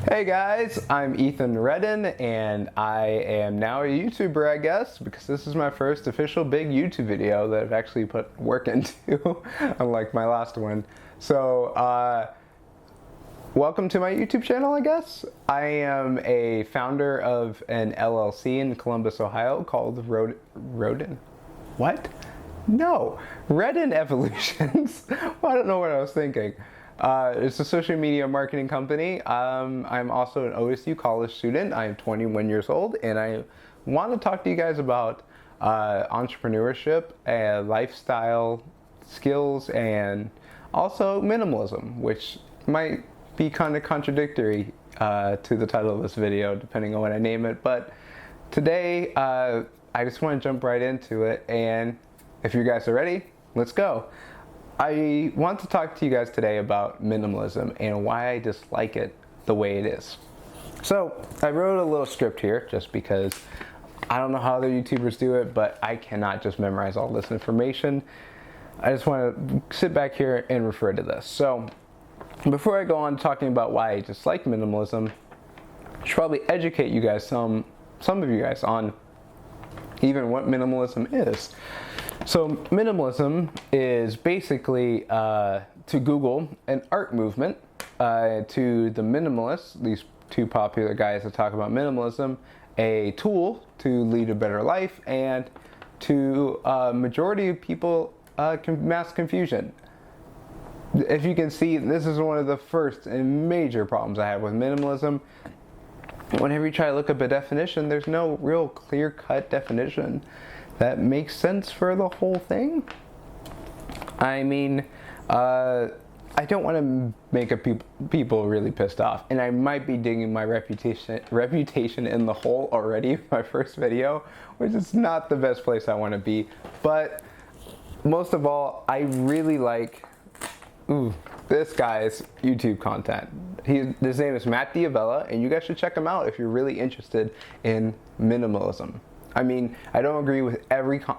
Hey guys, I'm Ethan Redden, and I am now a YouTuber, I guess, because this is my first official big YouTube video that I've actually put work into, unlike my last one. So, welcome to my YouTube channel, I guess. I am a founder of an LLC in Columbus, Ohio called Redden Evolutions. Well, I don't know what I was thinking. It's a social media marketing company. I'm also an OSU college student. I am 21 years old, and I want to talk to you guys about entrepreneurship and lifestyle skills, and also minimalism, which might be kind of contradictory to the title of this video, depending on what I name it. But today, I just want to jump right into it, and if you guys are ready, let's go. I want to talk to you guys today about minimalism and why I dislike it the way it is. So I wrote a little script here just because I don't know how other YouTubers do it, but I cannot just memorize all this information. I just want to sit back here and refer to this. So before I go on talking about why I dislike minimalism, I should probably educate you guys, some of you guys, on even what minimalism is. So minimalism is basically, to Google, an art movement. To the minimalists, these two popular guys that talk about minimalism, a tool to lead a better life, and to majority of people, mass confusion. If you can see, this is one of the first and major problems I have with minimalism. Whenever you try to look up a definition, there's no real clear-cut definition that makes sense for the whole thing. I mean, I don't want to make people really pissed off, and I might be digging my reputation in the hole already in my first video, which is not the best place I want to be. But most of all, I really like this guy's YouTube content. His name is Matt D'Avella, and you guys should check him out if you're really interested in minimalism. I mean, I don't agree with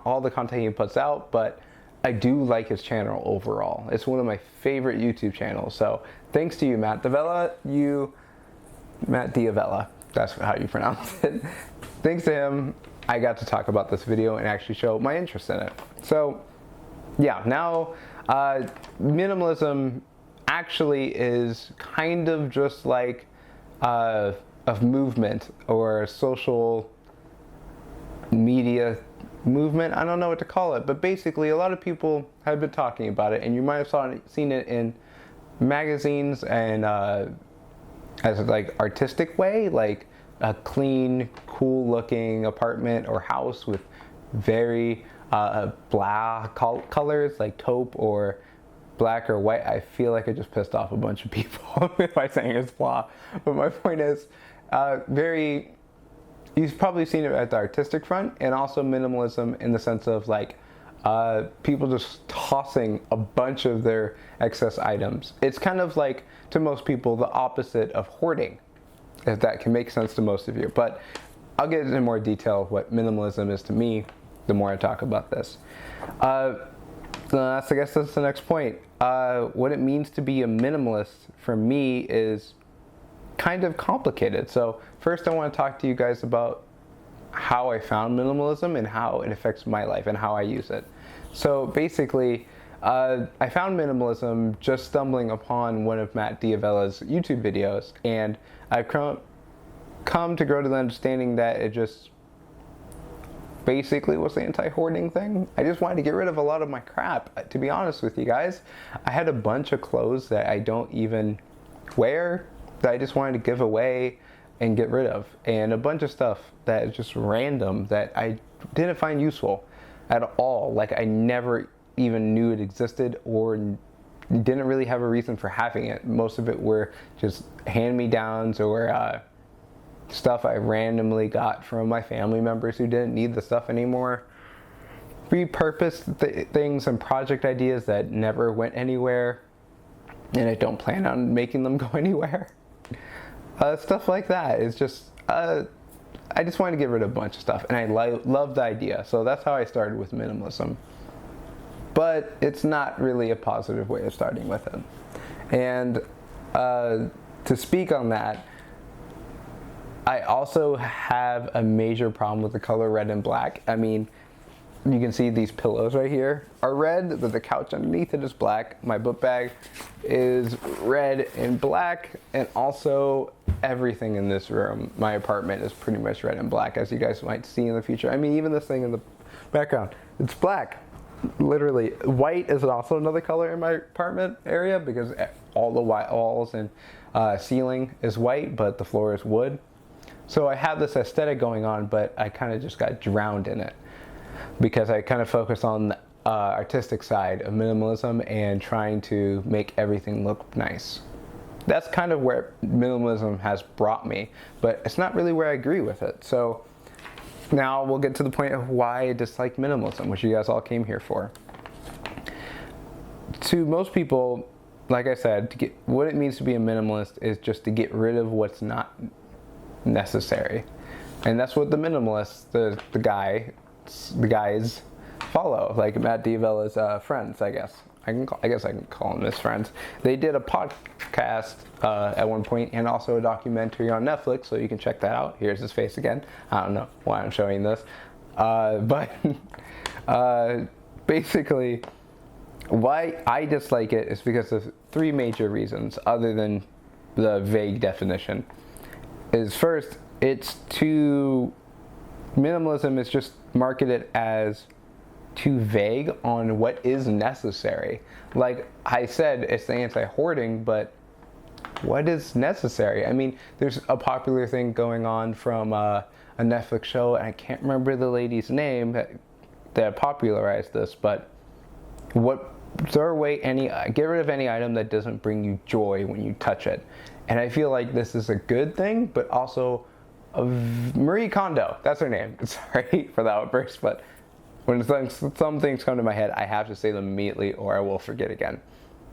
all the content he puts out, but I do like his channel overall. It's one of my favorite YouTube channels. So thanks to you, Matt D'Avella. Matt D'Avella, that's how you pronounce it. Thanks to him, I got to talk about this video and actually show my interest in it. So yeah, now minimalism actually is kind of just like a movement or a social media movement. I don't know what to call it, but basically a lot of people have been talking about it, and you might have seen it in magazines and as like artistic way, like a clean, cool looking apartment or house with very blah colors like taupe or black or white. I feel like I just pissed off a bunch of people by saying it's blah, but my point is you've probably seen it at the artistic front, and also minimalism in the sense of like people just tossing a bunch of their excess items. It's kind of like, to most people, the opposite of hoarding, if that can make sense to most of you. But I'll get into more detail of what minimalism is to me the more I talk about this. I guess that's the next point. What it means to be a minimalist for me is kind of complicated. So first I want to talk to you guys about how I found minimalism and how it affects my life and how I use it. So basically, I found minimalism just stumbling upon one of Matt D'Avella's YouTube videos, and I've come to grow to the understanding that it just basically was the anti-hoarding thing. I just wanted to get rid of a lot of my crap, to be honest with you guys. I had a bunch of clothes that I don't even wear, that I just wanted to give away and get rid of, and a bunch of stuff that is just random that I didn't find useful at all. Like, I never even knew it existed or didn't really have a reason for having it. Most of it were just hand-me-downs or stuff I randomly got from my family members who didn't need the stuff anymore. Repurposed things and project ideas that never went anywhere, and I don't plan on making them go anywhere. Stuff like that. It's just, I just wanted to get rid of a bunch of stuff, and I love the idea. So that's how I started with minimalism. But it's not really a positive way of starting with it. And to speak on that, I also have a major problem with the color red and black. I mean, you can see these pillows right here are red, but the couch underneath it is black. My book bag is red and black, and also everything in this room, my apartment, is pretty much red and black, as you guys might see in the future. I mean, even this thing in the background, it's black. Literally, white is also another color in my apartment area because all the white walls and ceiling is white, but the floor is wood. So I have this aesthetic going on, but I kind of just got drowned in it because I kind of focus on the artistic side of minimalism and trying to make everything look nice. That's kind of where minimalism has brought me, but it's not really where I agree with it. So now we'll get to the point of why I dislike minimalism, which you guys all came here for. To most people, like I said, what it means to be a minimalist is just to get rid of what's not necessary. And that's what the minimalists, the guys follow, like Matt D'Avella's friends, I guess. I guess I can call them his friends. They did a podcast at one point and also a documentary on Netflix, so you can check that out. Here's his face again. I don't know why I'm showing this. But basically, why I dislike it is because of three major reasons, other than the vague definition. Is first, minimalism is just marketed as too vague on what is necessary. Like I said, it's the anti-hoarding, but what is necessary? I mean, there's a popular thing going on from a Netflix show, and I can't remember the lady's name that popularized this, but get rid of any item that doesn't bring you joy when you touch it. And I feel like this is a good thing, but also Marie Kondo, that's her name. Sorry for that outburst, but when some things come to my head, I have to say them immediately or I will forget again.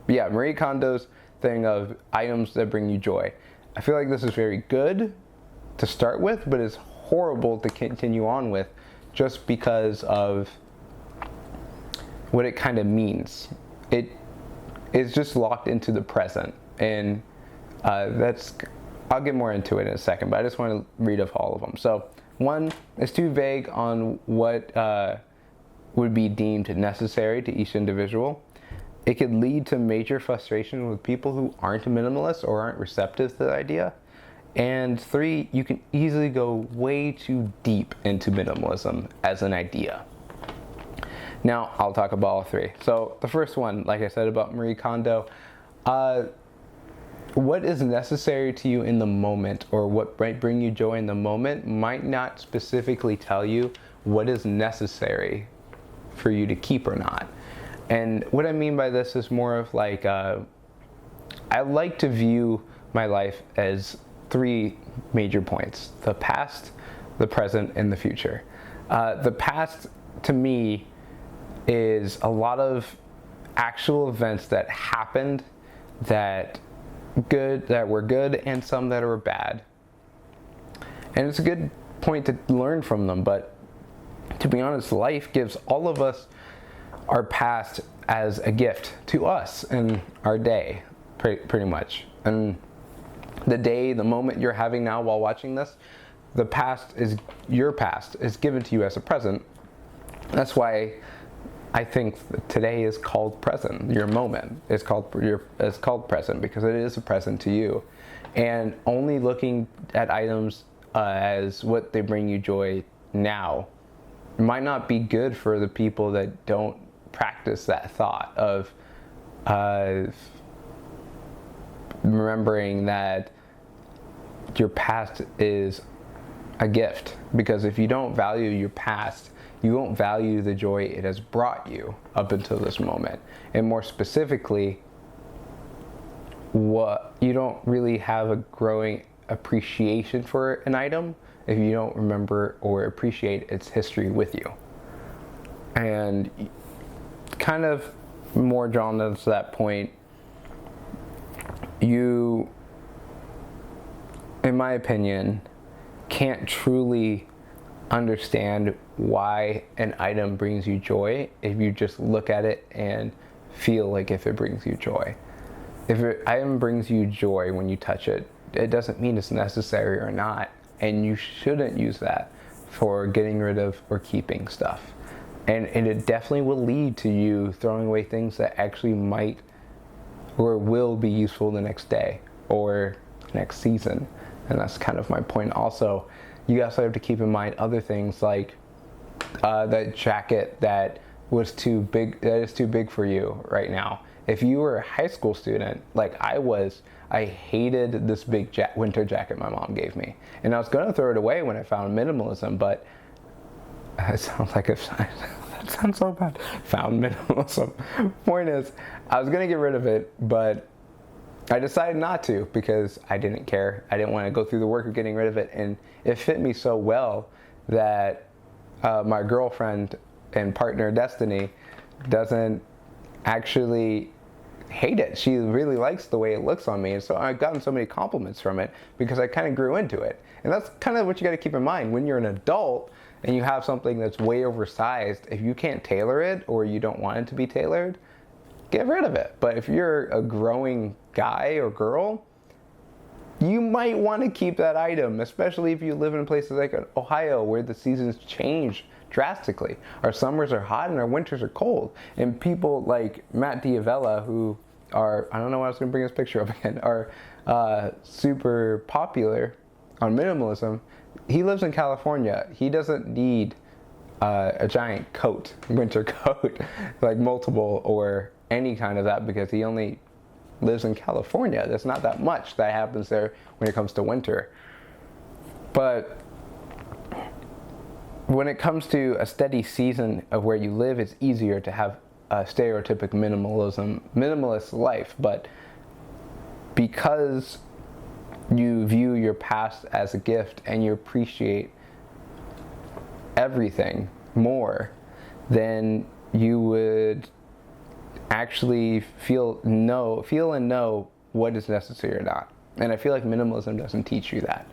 But yeah, Marie Kondo's thing of items that bring you joy. I feel like this is very good to start with, but it's horrible to continue on with just because of what it kind of means. It is just locked into the present, and I'll get more into it in a second, but I just want to read off all of them. So one, it's too vague on what would be deemed necessary to each individual. It could lead to major frustration with people who aren't minimalists or aren't receptive to the idea. And three, you can easily go way too deep into minimalism as an idea. Now, I'll talk about all three. So the first one, like I said about Marie Kondo, what is necessary to you in the moment, or what might bring you joy in the moment, might not specifically tell you what is necessary for you to keep or not. And what I mean by this is more of like, I like to view my life as three major points: the past, the present, and the future. The past, to me, is a lot of actual events that happened that were good and some that were bad. And it's a good point to learn from them, but to be honest, life gives all of us our past as a gift to us in our day, pretty much. And the moment you're having now while watching this, your past is given to you as a present. That's why I think today is called present. Your moment is called present because it is a present to you. And only looking at items as what they bring you joy now might not be good for the people that don't practice that thought of remembering that your past is a gift. Because if you don't value your past, you won't value the joy it has brought you up until this moment. And more specifically, you don't really have a growing appreciation for an item if you don't remember or appreciate its history with you. And kind of more drawn to that point, you, in my opinion, can't truly understand why an item brings you joy if you just look at it and feel like if it brings you joy. If an item brings you joy when you touch it, it doesn't mean it's necessary or not. and you shouldn't use that for getting rid of or keeping stuff. And it definitely will lead to you throwing away things that actually might or will be useful the next day or next season. And that's kind of my point. Also, you also have to keep in mind other things like that jacket that is too big for you right now. If you were a high school student like I was, I hated this big winter jacket my mom gave me, and I was going to throw it away when I found minimalism, but it sounds like that sounds so bad. Found minimalism. Point is, I was going to get rid of it, but I decided not to because I didn't care. I didn't want to go through the work of getting rid of it, and it fit me so well that my girlfriend and partner Destiny doesn't actually hate it. She really likes the way it looks on me, and so I've gotten so many compliments from it because I kind of grew into it. And that's kind of what you got to keep in mind when you're an adult and you have something that's way oversized. If you can't tailor it or you don't want it to be tailored, get rid of it. But if you're a growing guy or girl, you might want to keep that item, especially if you live in places like Ohio where the seasons change drastically. Our summers are hot and our winters are cold. And people like Matt Diavella, who are, I don't know why I was going to bring this picture up again, are super popular on minimalism. He lives in California. He doesn't need a giant coat, winter coat, like multiple or any kind of that, because he only lives in California. There's not that much that happens there when it comes to winter. But when it comes to a steady season of where you live, it's easier to have a stereotypic minimalist life. But because you view your past as a gift and you appreciate everything more, then you would actually feel and know what is necessary or not. And I feel like minimalism doesn't teach you that.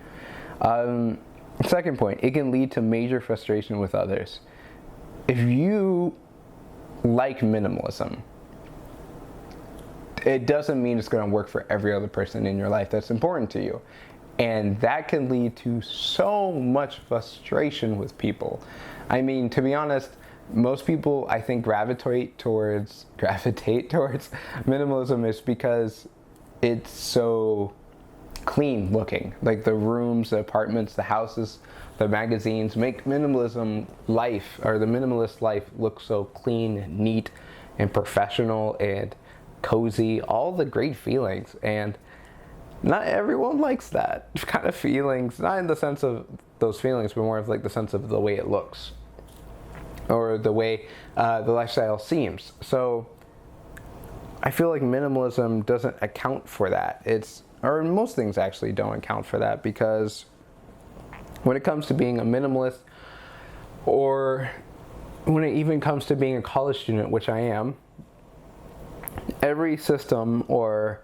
Second point, it can lead to major frustration with others. If you like minimalism, it doesn't mean it's going to work for every other person in your life that's important to you. And that can lead to so much frustration with people. I mean, to be honest, most people, I think, gravitate towards minimalism is because it's so clean looking. Like the rooms, the apartments, the houses, the magazines make minimalism life, or the minimalist life, look so clean and neat and professional and cozy, all the great feelings. And not everyone likes that kind of feelings, not in the sense of those feelings, but more of like the sense of the way it looks or the way the lifestyle seems. So I feel like minimalism doesn't account for that. Or most things actually don't account for that, because when it comes to being a minimalist, or when it even comes to being a college student, which I am, every system or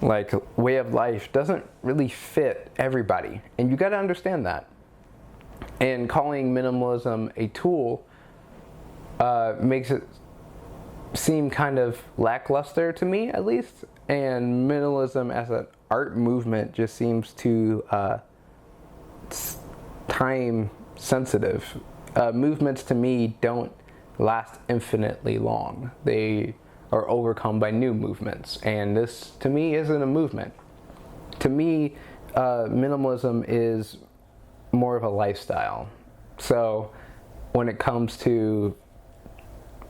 like way of life doesn't really fit everybody, and you got to understand that. And calling minimalism a tool makes it seem kind of lackluster to me, at least. And minimalism as an art movement just seems too time sensitive. Movements to me don't last infinitely long. They are overcome by new movements, and this to me isn't a movement. To me, minimalism is more of a lifestyle. So when it comes to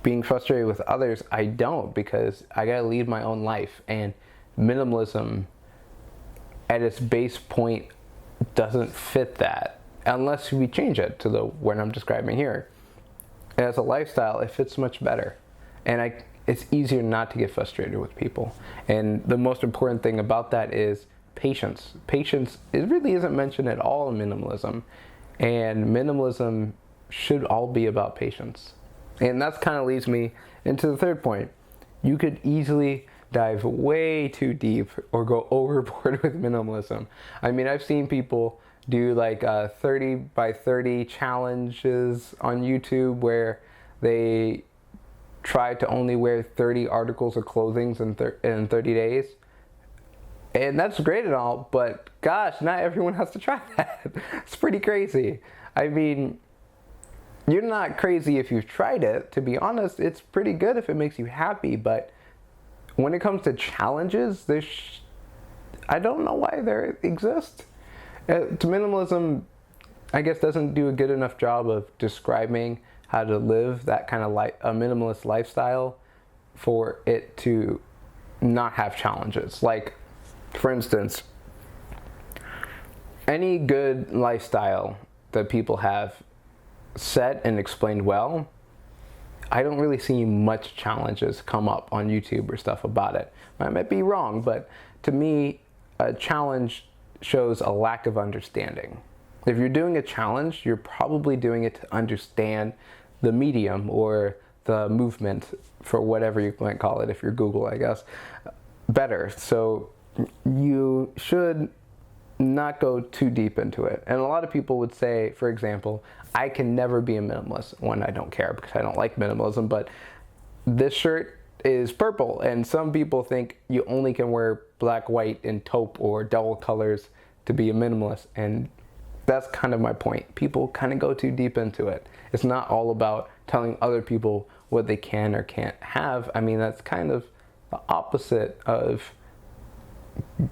being frustrated with others, I don't, because I gotta lead my own life, and minimalism at its base point doesn't fit that unless we change it to the what I'm describing here. As a lifestyle, it fits much better, and it's easier not to get frustrated with people. And the most important thing about that is patience. Patience, it really isn't mentioned at all in minimalism, and minimalism should all be about patience. And that kind of leads me into the third point. You could easily dive way too deep or go overboard with minimalism. I mean, I've seen people do like 30 by 30 challenges on YouTube where they try to only wear 30 articles of clothing in 30 days. And that's great and all, but gosh, not everyone has to try that. It's pretty crazy. I mean, you're not crazy if you've tried it. To be honest, it's pretty good if it makes you happy, but when it comes to challenges, I don't know why they exist. To minimalism, I guess, doesn't do a good enough job of describing how to live that kind of a minimalist lifestyle for it to not have challenges. Like, for instance, any good lifestyle that people have set and explained well, I don't really see much challenges come up on YouTube or stuff about it. I might be wrong, but to me, a challenge shows a lack of understanding. If you're doing a challenge, you're probably doing it to understand the medium or the movement, for whatever you might call it, if you're Google, I guess, better. So you should not go too deep into it. And a lot of people would say, for example, I can never be a minimalist. One, I don't care because I don't like minimalism, but this shirt is purple, and some people think you only can wear black, white, and taupe or dull colors to be a minimalist, and that's kind of my point. People kind of go too deep into it. It's not all about telling other people what they can or can't have. I mean, that's kind of the opposite of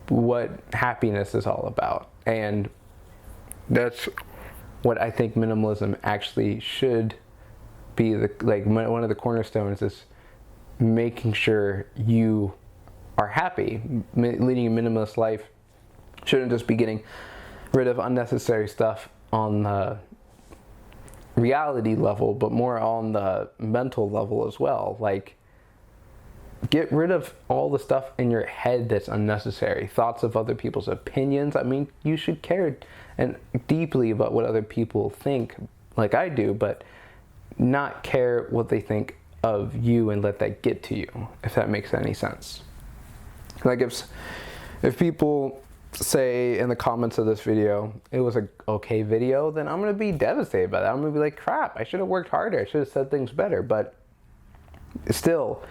what happiness is all about, and that's what I think minimalism actually should be. One of the cornerstones is making sure you are happy. Leading a minimalist life shouldn't just be getting rid of unnecessary stuff on the reality level, but more on the mental level as well. Like, get rid of all the stuff in your head that's unnecessary. Thoughts of other people's opinions. I mean, you should care and deeply about what other people think, like I do, but not care what they think of you and let that get to you, if that makes any sense. Like, if people say in the comments of this video, it was a okay video, then I'm gonna be devastated by that. I'm gonna be like, crap, I should have worked harder. I should have said things better. But still,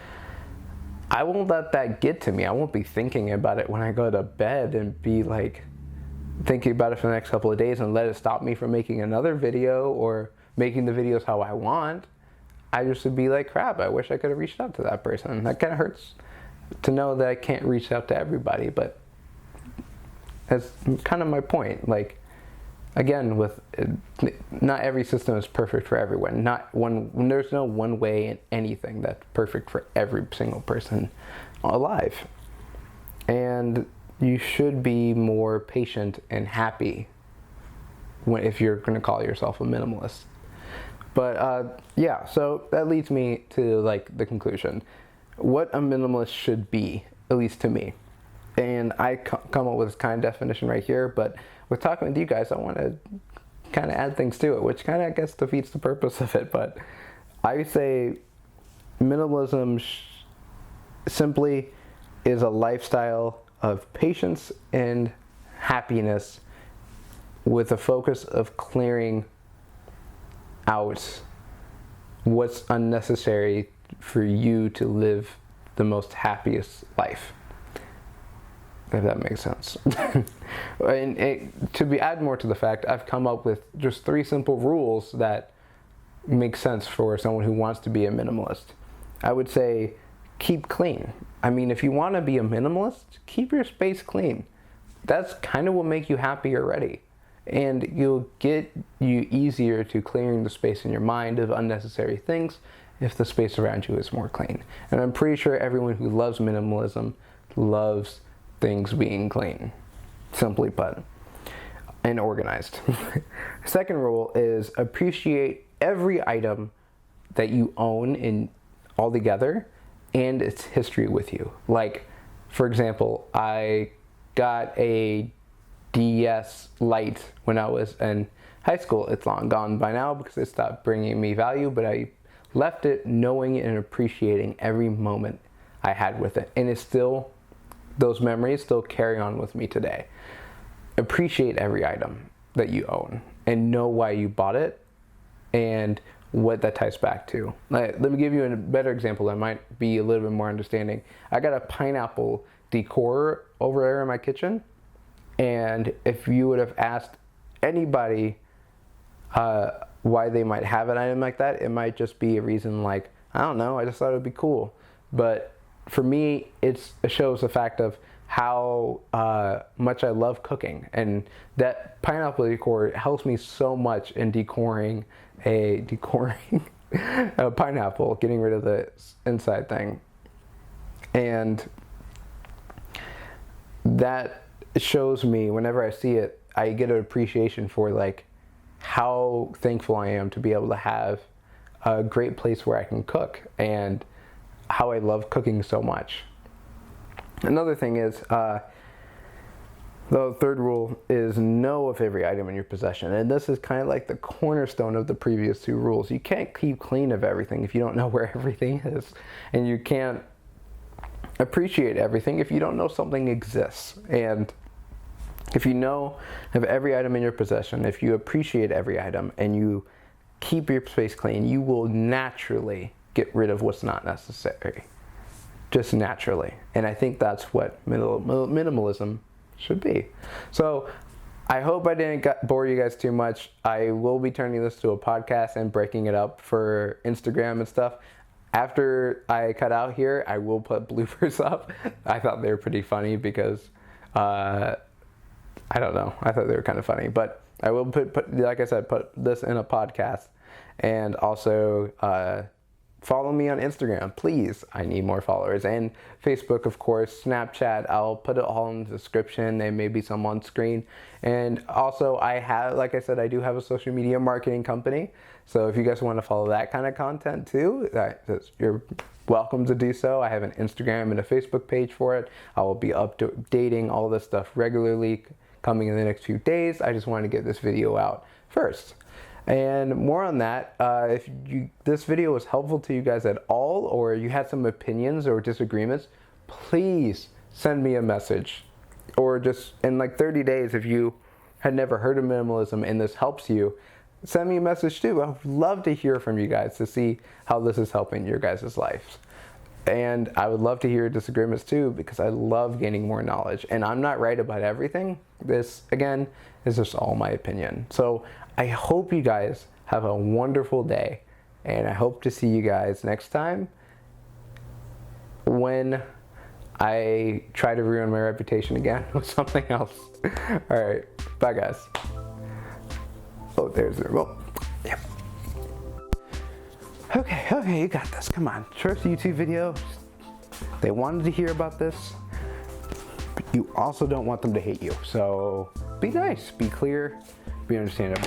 I won't let that get to me. I won't be thinking about it when I go to bed and be like thinking about it for the next couple of days and let it stop me from making another video or making the videos how I want. I just would be like, crap, I wish I could have reached out to that person. That kind of hurts to know that I can't reach out to everybody, but that's kind of my point. Like, again, not every system is perfect for everyone. There's no one way in anything that's perfect for every single person alive. And you should be more patient and happy if you're going to call yourself a minimalist. But yeah, so that leads me to like the conclusion. What a minimalist should be, at least to me. And I come up with this kind of definition right here, but with talking with you guys, I want to kind of add things to it, which kind of, I guess, defeats the purpose of it. But I say minimalism simply is a lifestyle of patience and happiness with a focus of clearing out what's unnecessary for you to live the most happiest life, if that makes sense. And add more to the fact, I've come up with just 3 simple rules that make sense for someone who wants to be a minimalist. I would say, keep clean. I mean, if you want to be a minimalist, keep your space clean. That's kind of what makes you happy already. And you'll get you easier to clearing the space in your mind of unnecessary things if the space around you is more clean. And I'm pretty sure everyone who loves minimalism loves things being clean, simply put, and organized. Second rule is appreciate every item that you own in altogether and its history with you. Like, for example, I got a DS Lite when I was in high school. It's long gone by now because it stopped bringing me value, but I left it knowing and appreciating every moment I had with it. And it's still, those memories still carry on with me today. Appreciate every item that you own and know why you bought it and what that ties back to. Let me give you a better example that might be a little bit more understanding. I got a pineapple decor over there in my kitchen. And if you would have asked anybody why they might have an item like that, it might just be a reason like, I don't know, I just thought it would be cool. But for me, it shows the fact of how much I love cooking, and that pineapple decor helps me so much in decoring a pineapple, getting rid of the inside thing. And that shows me, whenever I see it, I get an appreciation for like how thankful I am to be able to have a great place where I can cook, and how I love cooking so much. Another thing is, the third rule is know of every item in your possession. And this is kind of like the cornerstone of the previous two rules. You can't keep clean of everything if you don't know where everything is. And you can't appreciate everything if you don't know something exists. And if you know of every item in your possession, if you appreciate every item and you keep your space clean, you will naturally get rid of what's not necessary. Just naturally. And I think that's what minimalism should be. So I hope I didn't bore you guys too much. I will be turning this to a podcast and breaking it up for Instagram and stuff. After I cut out here, I will put bloopers up. I thought they were pretty funny because, I don't know, I thought they were kind of funny. But I will put like I said, put this in a podcast. And also, follow me on Instagram, please. I need more followers. And Facebook, of course, Snapchat. I'll put it all in the description and maybe some on screen. And also, like I said, I do have a social media marketing company. So if you guys want to follow that kind of content too, you're welcome to do so. I have an Instagram and a Facebook page for it. I will be updating all this stuff regularly coming in the next few days. I just wanted to get this video out first. And more on that, if this video was helpful to you guys at all, or you had some opinions or disagreements, please send me a message. Or just in like 30 days, if you had never heard of minimalism and this helps you, send me a message too. I would love to hear from you guys to see how this is helping your guys' lives. And I would love to hear disagreements too, because I love gaining more knowledge. And I'm not right about everything. This, again, is just all my opinion. So I hope you guys have a wonderful day. And I hope to see you guys next time when I try to ruin my reputation again with something else. All right. Bye, guys. Oh, there's the remote. Yep. Okay, you got this. Come on. First YouTube video. They wanted to hear about this, but you also don't want them to hate you. So be nice, be clear, be understandable.